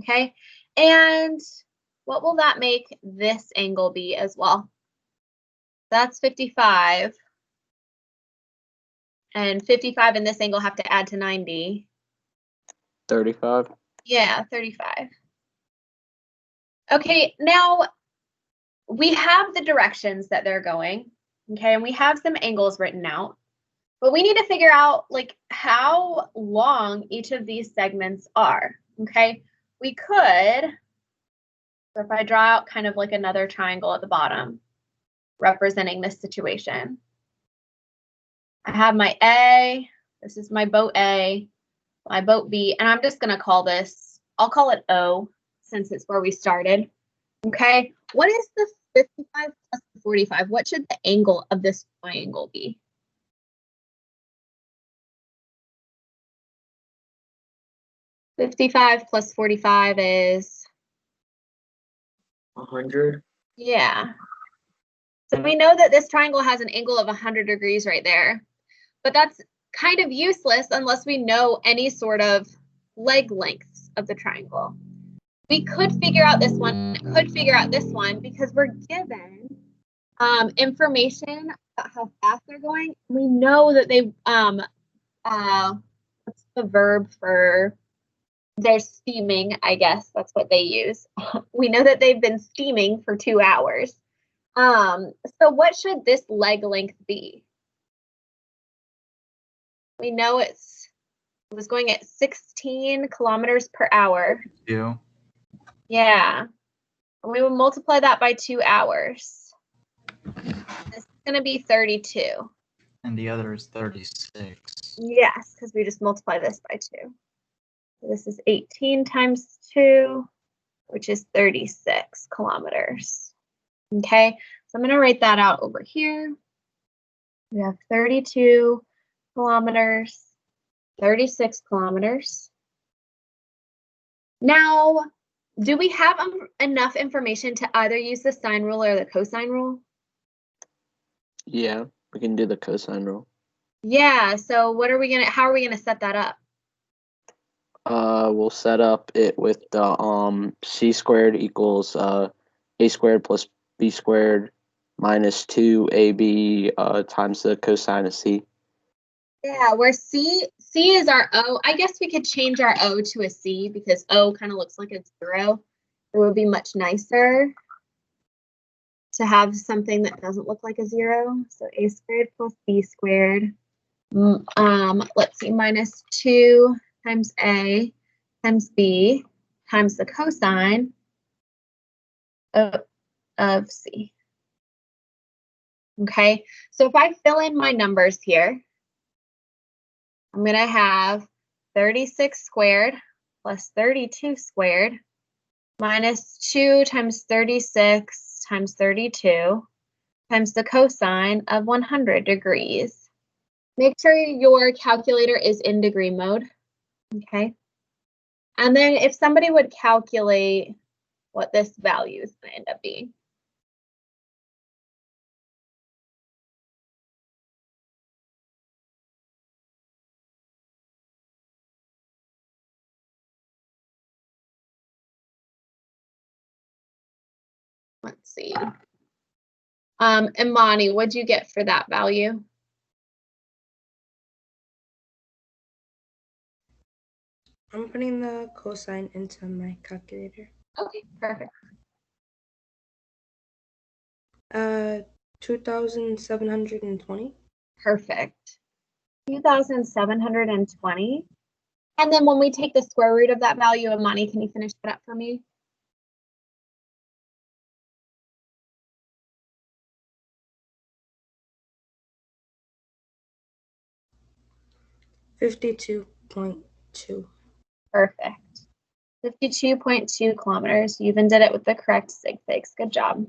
Okay, and what will that make this angle be as well? That's 55. And 55 and this angle have to add to 90. 35. Yeah, 35. Okay, now we have the directions that they're going, okay, and we have some angles written out, but we need to figure out like how long each of these segments are, okay? We could, so if I draw out kind of like another triangle at the bottom representing this situation. I have my A, this is my boat A, my boat B, and I'm just gonna call this, I'll call it O since it's where we started. Okay, what is the 55 plus the 45? What should the angle of this triangle be? $55 plus 45 is 100. Yeah. So we know that this triangle has an angle of 100 degrees right there, but that's kind of useless unless we know any sort of leg lengths of the triangle. We could figure out this one, because we're given information about how fast they're going. We know that they, what's the verb for, they're steaming, I guess that's what they use. We know that they've been steaming for 2 hours. So what should this leg length be? We know it was going at 16 kilometers per hour. 2. Yeah. We will multiply that by 2 hours. This is going to be 32. And the other is 36. Yes, because we just multiply this by 2. So this is 18 times 2, which is 36 kilometers. Okay, so I'm going to write that out over here. We have 32 kilometers, 36 kilometers. Now, do we have enough information to either use the sine rule or the cosine rule? Yeah, we can do the cosine rule. Yeah, so how are we gonna set that up? We'll set up it with the c squared equals a squared plus b squared minus 2ab times the cosine of c. Yeah, where C is our O. I guess we could change our O to a C because O kind of looks like a 0. It would be much nicer to have something that doesn't look like a 0. So a squared plus b squared. Let's see, minus 2 times a times b times the cosine of c. Okay, so if I fill in my numbers here, I'm going to have 36 squared plus 32 squared minus 2 times 36 times 32 times the cosine of 100 degrees. Make sure your calculator is in degree mode. Okay. And then if somebody would calculate what this value is going to end up being. Let's see. Imani, what'd you get for that value? I'm putting the cosine into my calculator. Okay, perfect. 2,720. Perfect. 2,720. And then when we take the square root of that value, Imani, can you finish that up for me? $52.2. Perfect. 52.2 kilometers. You even did it with the correct sig figs. Good job.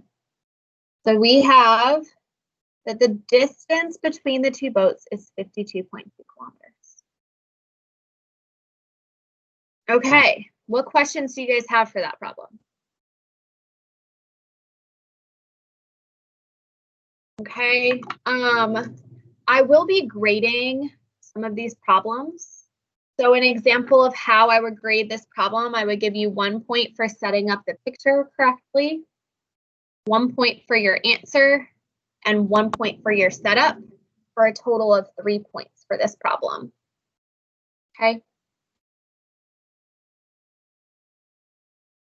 So we have that the distance between the two boats is 52.2 kilometers. Okay, what questions do you guys have for that problem? Okay, I will be grading some of these problems So an example of how I would grade this problem, I would give you 1 point for setting up the picture correctly, 1 point for your answer, and 1 point for your setup, for a total of 3 points for this problem. Okay.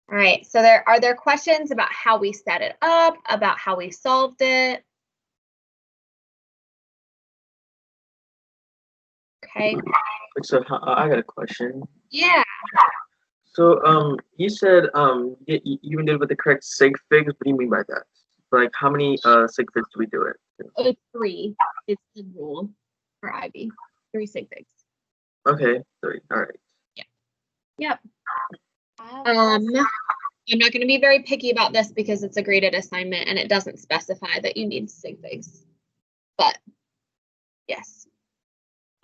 All right, so are there questions about how we set it up, about how we solved it? Okay. So I got a question. Yeah. So you said you even did with the correct sig figs. What do you mean by that? Like how many sig figs do we do it? It's 3. It's the rule for IB. 3 sig figs. Okay, 3. All right. Yep. I'm not going to be very picky about this because it's a graded assignment and it doesn't specify that you need sig figs. But yes.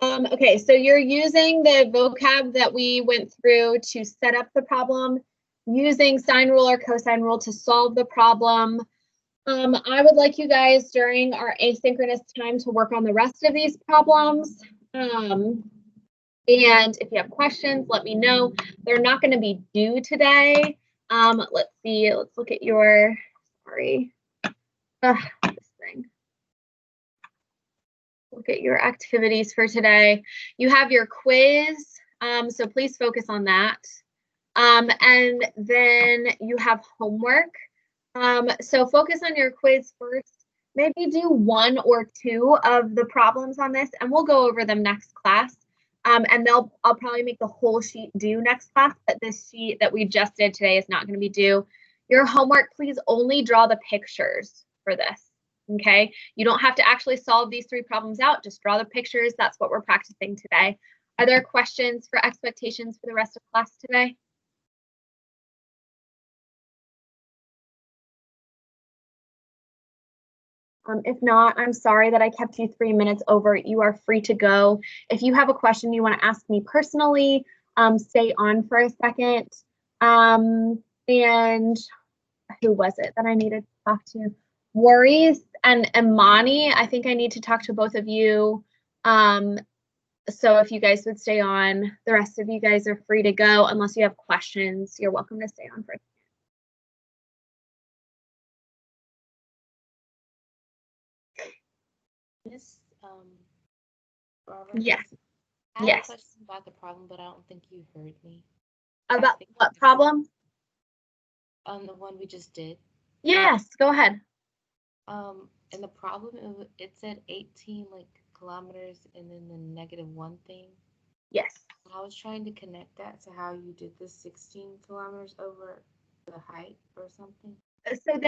Okay, so you're using the vocab that we went through to set up the problem, using sine rule or cosine rule to solve the problem. I would like you guys during our asynchronous time to work on the rest of these problems. And if you have questions, let me know. They're not going to be due today. Let's see. Let's look at your, sorry, this thing. Look at your activities for today. You have your quiz, so please focus on that. And then you have homework. So focus on your quiz first. Maybe do 1 or 2 of the problems on this, and we'll go over them next class. And I'll probably make the whole sheet due next class, but this sheet that we just did today is not going to be due. Your homework, please only draw the pictures for this. Okay, you don't have to actually solve these 3 problems out, just draw the pictures. That's what we're practicing today. Are there questions for expectations for the rest of class today? If not, I'm sorry that I kept you 3 minutes over. You are free to go. If you have a question you want to ask me personally, stay on for a second. And who was it that I needed to talk to? Maurice and Imani. I think I need to talk to both of you. So if you guys would stay on, the rest of you guys are free to go. Unless you have questions, you're welcome to stay on for a second. Miss Barbara? Yes. I have Yes. a question about the problem, but I don't think you heard me. About what problem? The one we just did. Yes, go ahead. In the problem, it said 18 kilometers and then the -1 thing. Yes. I was trying to connect that to how you did the 16 kilometers over the height or something. So